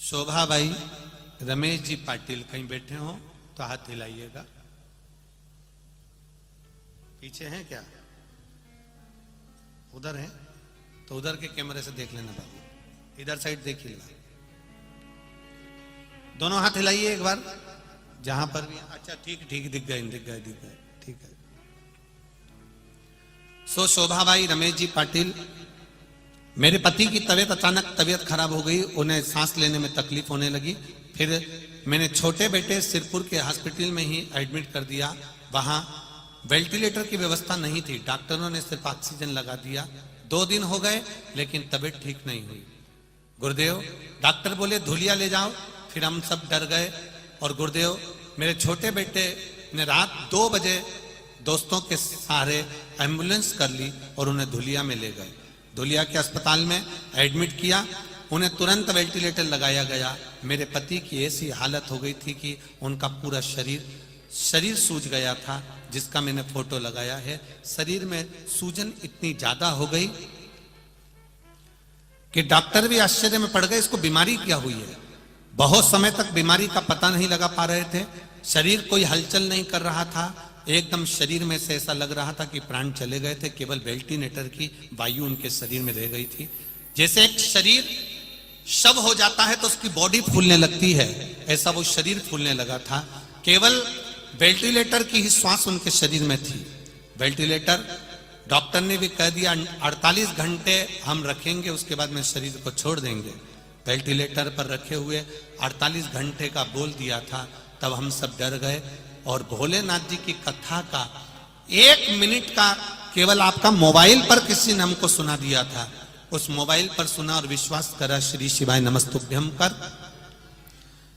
शोभा भाई, रमेश जी पाटिल कहीं बैठे हो तो हाथ हिलाइएगा। पीछे हैं क्या? उधर हैं तो उधर के कैमरे से देख लेना बाबू, इधर साइड देख ही ला। दोनों हाथ हिलाइए एक बार, जहां पर भी। अच्छा ठीक ठीक, दिख गए दिख गए दिख गए, ठीक है। सो शोभा भाई, रमेश जी पाटिल, मेरे पति की अचानक तबीयत खराब हो गई, उन्हें सांस लेने में तकलीफ होने लगी। फिर मैंने छोटे बेटे सिरपुर के हॉस्पिटल में ही एडमिट कर दिया। वहां वेंटिलेटर की व्यवस्था नहीं थी, डॉक्टरों ने सिर्फ ऑक्सीजन लगा दिया। 2 दिन हो गए लेकिन तबीयत ठीक नहीं हुई। गुरुदेव, डॉक्टर बोले धुलिया ले जाओ। फिर हम सब डर गए और गुरुदेव, मेरे छोटे बेटे ने रात 2 बजे दोस्तों के सहारे एम्बुलेंस कर ली और उन्हें धुलिया में ले गए। धुलिया के अस्पताल में एडमिट किया, उन्हें तुरंत वेंटिलेटर लगाया गया। मेरे पति की ऐसी हालत हो गई थी कि उनका पूरा शरीर सूज गया था, जिसका मैंने फोटो लगाया है। शरीर में सूजन इतनी ज्यादा हो गई कि डॉक्टर भी आश्चर्य में पड़ गए, इसको बीमारी क्या हुई है। बहुत समय तक बीमारी का पता नहीं लगा पा रहे थे। शरीर कोई हलचल नहीं कर रहा था, एकदम शरीर में से ऐसा लग रहा था कि प्राण चले गए थे। केवल वेंटिलेटर की वायु उनके शरीर में रह गई थी। जैसे एक शरीर शव हो जाता है तो उसकी बॉडी फूलने लगती है, ऐसा वो शरीर फूलने लगा था। केवल वेंटिलेटर की ही श्वास उनके शरीर में थी। वेंटिलेटर, डॉक्टर ने भी कह दिया 48 घंटे हम रखेंगे, उसके बाद में शरीर को छोड़ देंगे। वेंटिलेटर पर रखे हुए 48 घंटे का बोल दिया था। तब हम सब डर गए और भोलेनाथ जी की कथा का 1 मिनट का केवल आपका मोबाइल पर किसी ने हमको सुना दिया था। उस मोबाइल पर सुना और विश्वास करा, श्री शिवाय नमस्तुभ्यम कर,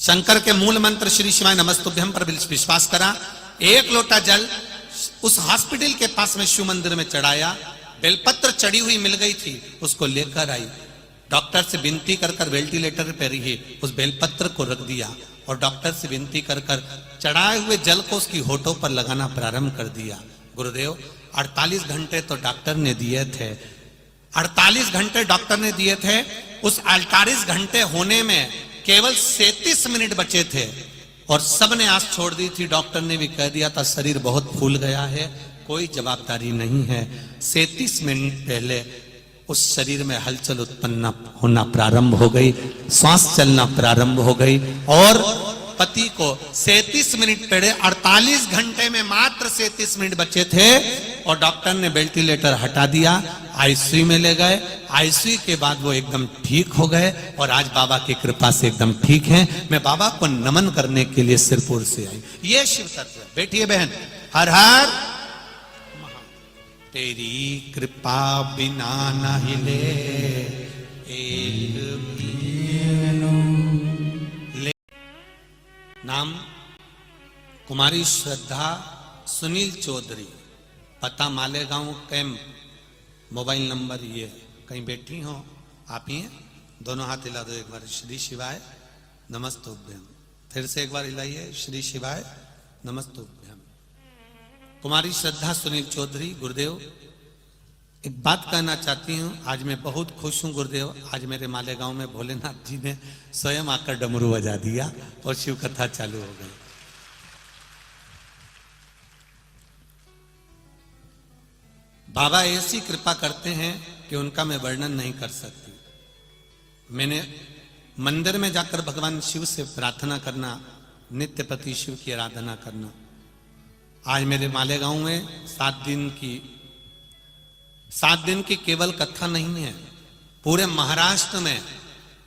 शंकर के मूल मंत्र श्री शिवाय नमस्तुभ्यम पर विश्वास करा। 1 लोटा जल उस हॉस्पिटल के पास में शिव मंदिर में चढ़ाया। बेलपत्र चढ़ी हुई मिल गई थी, उसको लेकर आई। डॉक्टर से विनती कर कर वेंटिलेटर पर ही उस बेलपत्र को रख दिया और डॉक्टर से विनती कर कर चढ़ाए हुए जल को उसकी होठों पर लगाना प्रारंभ कर दिया। गुरुदेव, 48 घंटे तो डॉक्टर ने दिए थे, 48 घंटे डॉक्टर ने दिए थे। उस 48 घंटे होने में केवल 37 मिनट बचे थे और सबने आस छोड़ दी थी। डॉक्टर ने भी कह दिया था शरीर बहुत फूल गया है, कोई जवाबदारी नहीं है। 37 मिनट पहले उस शरीर में हलचल उत्पन्न होना प्रारंभ हो गई, सांस चलना प्रारंभ हो गई और पति को 37 मिनट पहले 48 घंटे में मात्र 37 मिनट बचे थे और डॉक्टर ने वेंटिलेटर हटा दिया, आईसीयू में ले गए। आईसीयू के बाद वो एकदम ठीक हो गए और आज बाबा की कृपा से एकदम ठीक हैं। मैं बाबा को नमन करने के लिए सिरपुर से आई। ये शिव तत्व है। बैठिए बहन, हर हर तेरी कृपा बिना न हिले एक ले। नाम कुमारी श्रद्धा सुनील चौधरी, पता मालेगांव कैंप, मोबाइल नंबर ये। कहीं बैठी हो आप ही हैं? दोनों हाथ हिला दो एक बार, श्री शिवाय नमस्तुभ्यम। फिर से एक बार हिलाइए, श्री शिवाय नमस्तुभ्यम। कुमारी श्रद्धा सुनील चौधरी। गुरुदेव, एक बात कहना चाहती हूं, आज मैं बहुत खुश हूं गुरुदेव। आज मेरे मालेगांव में भोलेनाथ जी ने स्वयं आकर डमरू बजा दिया और शिव कथा चालू हो गई। बाबा ऐसी कृपा करते हैं कि उनका मैं वर्णन नहीं कर सकती। मैंने मंदिर में जाकर भगवान शिव से प्रार्थना करना, नित्य प्रति शिव की आराधना करना। आज मेरे मालेगांव में 7 दिन की केवल कथा नहीं है, पूरे महाराष्ट्र में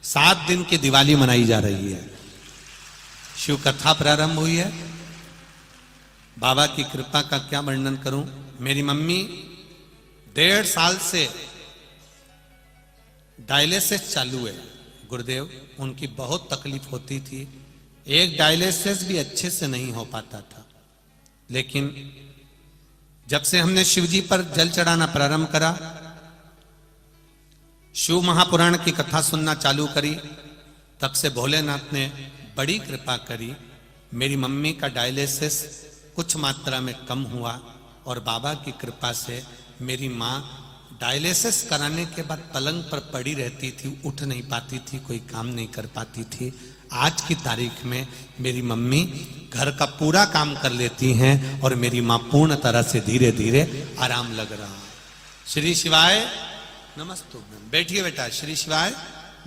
7 दिन की दिवाली मनाई जा रही है। शिव कथा प्रारंभ हुई है। बाबा की कृपा का क्या वर्णन करूं। मेरी मम्मी 1.5 साल से डायलिसिस चालू है। गुरुदेव, उनकी बहुत तकलीफ होती थी, एक डायलिसिस भी अच्छे से नहीं हो पाता था। लेकिन जब से हमने शिवजी पर जल चढ़ाना प्रारंभ करा, शिव महापुराण की कथा सुनना चालू करी, तब से भोलेनाथ ने बड़ी कृपा करी। मेरी मम्मी का डायलिसिस कुछ मात्रा में कम हुआ और बाबा की कृपा से मेरी माँ डायलिसिस कराने के बाद पलंग पर पड़ी रहती थी, उठ नहीं पाती थी, कोई काम नहीं कर पाती थी। आज की तारीख में मेरी मम्मी घर का पूरा काम कर लेती हैं और मेरी मां पूर्ण तरह से धीरे धीरे आराम लग रहा है। श्री शिवाय नमस्तु। बैठिए बेटा। श्री शिवाय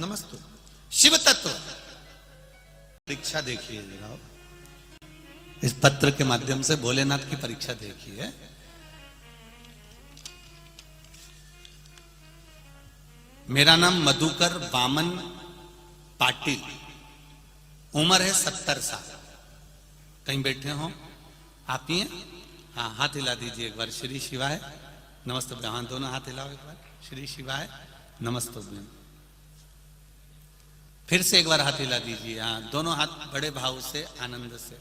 नमस्तु। शिव तत्व परीक्षा देखिए जरा, इस पत्र के माध्यम से भोलेनाथ की परीक्षा देखिए। मेरा नाम मधुकर वामन पाटिल, उम्र है 70 साल। कहीं बैठे हो आप ही हैं? हाँ, हाथ हिला दीजिए एक बार। श्री शिवाय नमस्तुभ्यम। हाँ, दोनों हाथ हिलाओ एक बार। श्री शिवाय नमस्तुभ्यम। फिर से एक बार हाथ हिला दीजिए। हाँ, दोनों हाथ बड़े भाव से, आनंद से।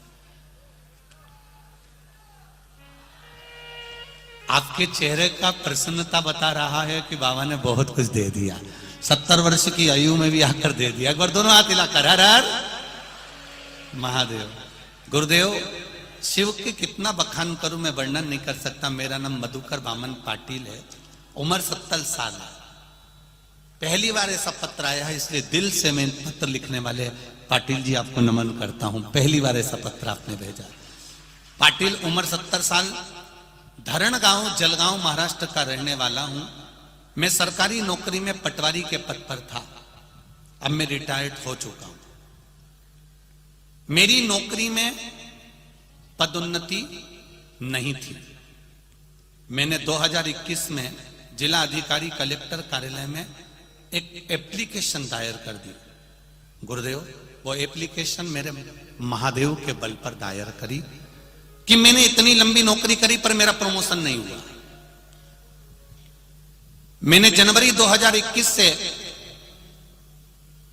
आपके चेहरे का प्रसन्नता बता रहा है कि बाबा ने बहुत कुछ दे दिया। 70 वर्ष की आयु में भी आकर दे दिया। एक बार दोनों हाथ हिलाकर हर हर महादेव। गुरुदेव, शिव के कितना बखान करूं मैं, वर्णन नहीं कर सकता। मेरा नाम मधुकर वामन पाटिल है, उम्र 70 साल है। पहली बार ऐसा पत्र आया है, इसलिए दिल से मैं पत्र लिखने वाले पाटिल जी आपको नमन करता हूं। पहली बार ऐसा पत्र आपने भेजा। पाटिल, उम्र 70 साल, धरण गांव जलगांव महाराष्ट्र का रहने वाला हूं। मैं सरकारी नौकरी में पटवारी के पद पर था। अब मैं रिटायर्ड हो चुका हूं। मेरी नौकरी में पदोन्नति नहीं थी। मैंने 2021 में जिला अधिकारी कलेक्टर कार्यालय में एक एप्लीकेशन दायर कर दी। गुरुदेव, वो एप्लीकेशन मेरे महादेव के बल पर दायर करी कि मैंने इतनी लंबी नौकरी करी पर मेरा प्रमोशन नहीं हुआ। मैंने जनवरी 2021 से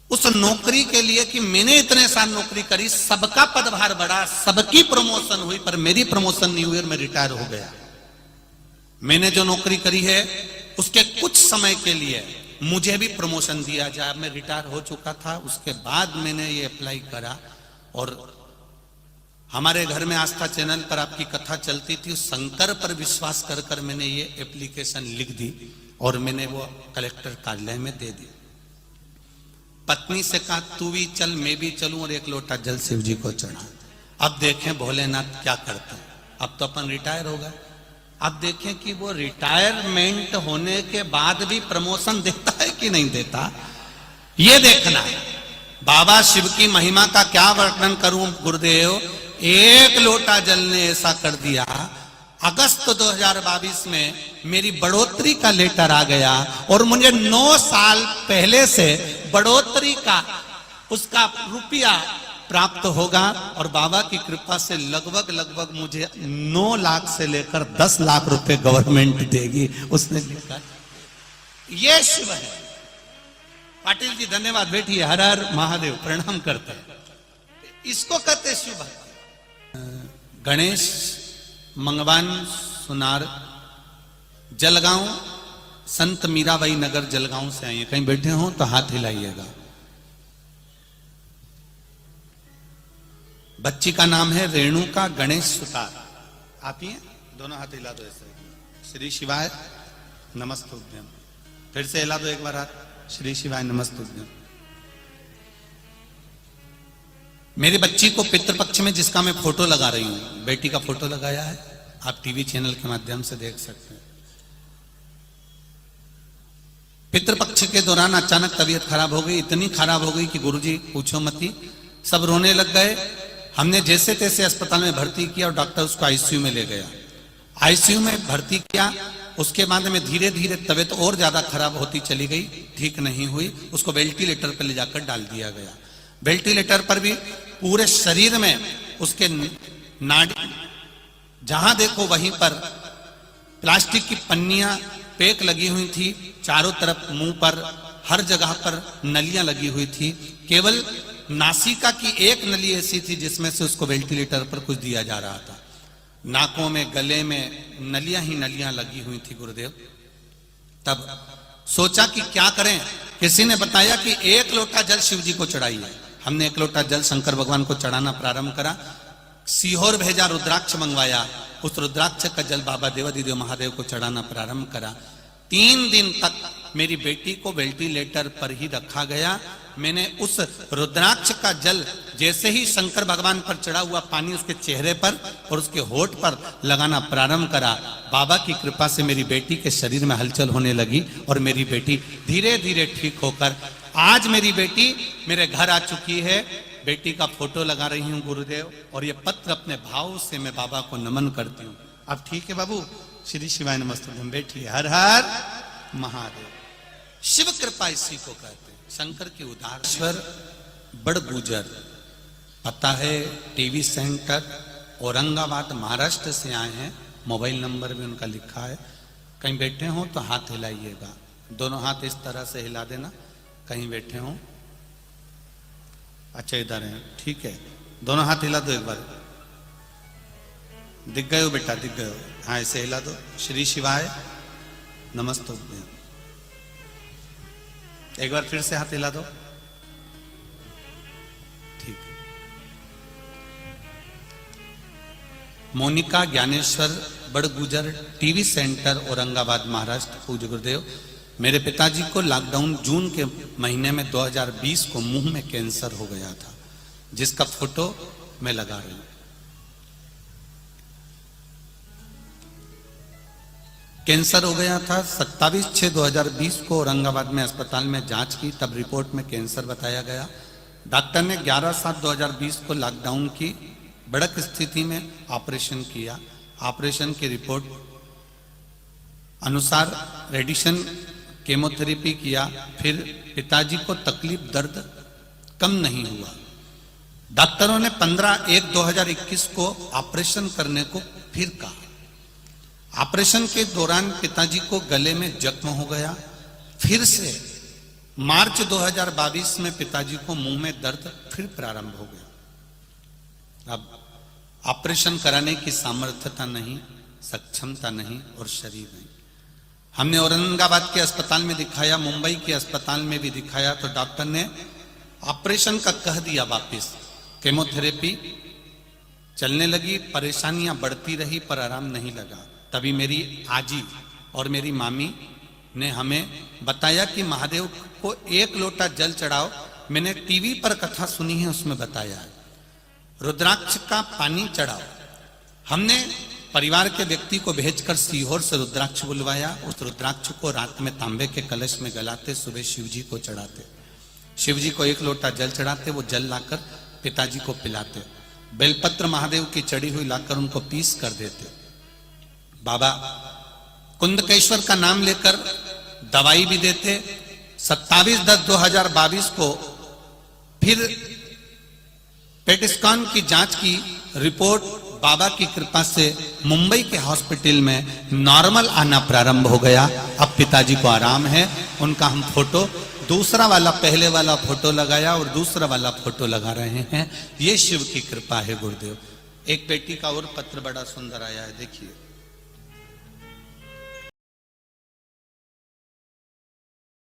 उस नौकरी के लिए कि मैंने इतने साल नौकरी करी, सबका पदभार बढ़ा, सबकी प्रमोशन हुई, पर मेरी प्रमोशन नहीं हुई और मैं रिटायर हो गया। मैंने जो नौकरी करी है उसके कुछ समय के लिए मुझे भी प्रमोशन दिया जाए। मैं रिटायर हो चुका था, उसके बाद मैंने ये अप्लाई करा। और हमारे घर में आस्था चैनल पर आपकी कथा चलती थी, उस शंकर पर विश्वास कर कर मैंने ये एप्लीकेशन लिख दी और मैंने वो कलेक्टर कार्यालय में दे दी। पत्नी से कहा तू भी चल, मैं भी चलूं, और एक लोटा जल शिव जी को चढ़ा। अब देखें भोलेनाथ क्या करते हैं। अब तो अपन रिटायर हो गए। अब देखें कि वो रिटायरमेंट होने के बाद भी प्रमोशन देता है कि नहीं देता, ये देखना है। बाबा शिव की महिमा का क्या वर्णन करूं गुरुदेव। एक लोटा जल ने ऐसा कर दिया। अगस्त 2022 में मेरी बढ़ोतरी का लेटर आ गया और मुझे 9 साल पहले से बढ़ोतरी का उसका रुपया प्राप्त होगा। और बाबा की कृपा से लगभग मुझे 9 लाख से लेकर 10 लाख रुपए गवर्नमेंट देगी, उसने लिखा। ये शिव है। पाटिल जी धन्यवाद। बैठिए। हर हर महादेव। प्रणाम करते हैं। इसको कहते शिव भक्त। गणेश मंगवान सुनार, जलगांव, संत मीराबाई नगर जलगांव से आइए। कहीं बैठे हो तो हाथ हिलाइएगा। बच्ची का नाम है रेणुका गणेश सुतार। आप ही हैं? दोनों हाथ हिला दो ऐसे। श्री शिवाय नमस्तुभ्यम। फिर से हिला दो एक बार हाथ। श्री शिवाय नमस्तुभ्यम। मेरी बच्ची को पितृपक्ष में जिसका मैं फोटो लगा रही हूं, बेटी का फोटो लगाया है, आप टीवी चैनल के माध्यम से देख सकते हैं। पितृपक्ष के दौरान अचानक तबीयत खराब हो गई, इतनी खराब हो गई कि गुरुजी पूछो मत ही, सब रोने लग गए। हमने जैसे तैसे अस्पताल में भर्ती किया और डॉक्टर उसको आईसीयू में ले गया। आईसीयू में भर्ती किया, उसके बाद में धीरे धीरे तबीयत और ज्यादा खराब होती चली गई, ठीक नहीं हुई। उसको वेंटिलेटर पर ले जाकर डाल दिया गया। वेंटिलेटर पर भी पूरे शरीर में उसके नाड़ी, जहां देखो वहीं पर प्लास्टिक की पन्नियां पैक लगी हुई थी, चारों तरफ मुंह पर हर जगह पर नलियां लगी हुई थी। केवल नासिका की एक नली ऐसी थी जिसमें से उसको वेंटिलेटर पर कुछ दिया जा रहा था। नाकों में, गले में नलियां ही नलियां लगी हुई थी गुरुदेव। तब सोचा कि क्या करें। किसी ने बताया कि 1 लोटा जल शिव जी को चढ़ाइए। हमने 1 लोटा जल शंकर भगवान को चढ़ाना प्रारंभ करा। सीहोर भेजा, रुद्राक्ष मंगवाया, उस रुद्राक्ष का जल बाबा देवादिदेव महादेव को चढ़ाना प्रारंभ करा। 3 दिन तक मेरी बेटी को वेंटिलेटर पर ही रखा गया। मैंने उस रुद्राक्ष का जल जैसे ही शंकर भगवान पर चढ़ा हुआ पानी उसके चेहरे पर और उसके होठ पर लगाना प्रारंभ करा, बाबा की कृपा से मेरी बेटी के शरीर में हलचल होने लगी और मेरी बेटी धीरे धीरे ठीक होकर आज मेरी बेटी मेरे घर आ चुकी है। बेटी का फोटो लगा रही हूं गुरुदेव, और ये पत्र अपने भाव से मैं बाबा को नमन करती हूँ। अब ठीक है बाबू, श्री शिवाय नमस्तुभ्यम, बैठिए। हर हर महादेव। शिव कृपा इसी को कहते हैं, शंकर की उदाहरण। बड़ गुजर, पता है टीवी सेंटर, औरंगाबाद महाराष्ट्र से आए हैं। मोबाइल नंबर भी उनका लिखा है। कहीं बैठे हो तो हाथ हिलाइएगा, दोनों हाथ इस तरह से हिला देना। कहीं बैठे हो, अच्छा इधर है, ठीक है, दोनों हाथ हिला दो एक बार। दिख गए हो बेटा, दिख गए हो, हाँ ऐसे हिला दो। श्री शिवाय नमस्तुभ्यम। एक बार फिर से हाथ हिला दो, ठीक। मोनिका ज्ञानेश्वर बड़ गुजर, टीवी सेंटर, औरंगाबाद महाराष्ट्र। पूज्य गुरुदेव, मेरे पिताजी को लॉकडाउन जून के महीने में 2020 को मुंह में कैंसर हो गया था, जिसका फोटो मैं लगा रही हूं। कैंसर हो गया था 27/6/2020 को। औरंगाबाद में अस्पताल में जांच की, तब रिपोर्ट में कैंसर बताया गया। डॉक्टर ने 11/7/2020 को लॉकडाउन की बड़क स्थिति में ऑपरेशन किया। ऑपरेशन की रिपोर्ट अनुसार रेडिएशन केमोथेरेपी किया। फिर पिताजी को तकलीफ दर्द कम नहीं हुआ। डॉक्टरों ने 15/1/2021 को ऑपरेशन करने को फिर कहा। ऑपरेशन के दौरान पिताजी को गले में जख्म हो गया। फिर से मार्च 2022 में पिताजी को मुंह में दर्द फिर प्रारंभ हो गया। अब ऑपरेशन कराने की सामर्थ्यता नहीं, सक्षमता नहीं और शरीर नहीं। हमने औरंगाबाद के अस्पताल में दिखाया, मुंबई के अस्पताल में भी दिखाया, तो डॉक्टर ने ऑपरेशन का कह दिया वापस। केमोथेरेपी चलने लगी, परेशानियां बढ़ती रही पर आराम नहीं लगा। तभी मेरी आजी और मेरी मामी ने हमें बताया कि महादेव को 1 लोटा जल चढ़ाओ। मैंने टीवी पर कथा सुनी है, उसमें बताया है रुद्राक्ष का पानी चढ़ाओ। हमने परिवार के व्यक्ति को भेजकर सीहोर से रुद्राक्ष बुलवाया। उस रुद्राक्ष को रात में तांबे के कलश में गलाते, सुबह शिव जी को चढ़ाते। शिव जी को 1 लोटा जल चढ़ाते, वो जल लाकर पिताजी को पिलाते। बेलपत्र महादेव की चढ़ी हुई लाकर उनको पीस कर देते। बाबा कुंदकेश्वर का नाम लेकर दवाई भी देते। 27/10/2022 को फिर पेट स्कैन की जांच की रिपोर्ट बाबा की कृपा से मुंबई के हॉस्पिटल में नॉर्मल आना प्रारंभ हो गया। अब पिताजी को आराम है। उनका हम फोटो, दूसरा वाला पहले वाला फोटो लगाया और दूसरा वाला फोटो लगा रहे हैं। ये शिव की कृपा है गुरुदेव। एक बेटी का और पत्र बड़ा सुंदर आया है, देखिए।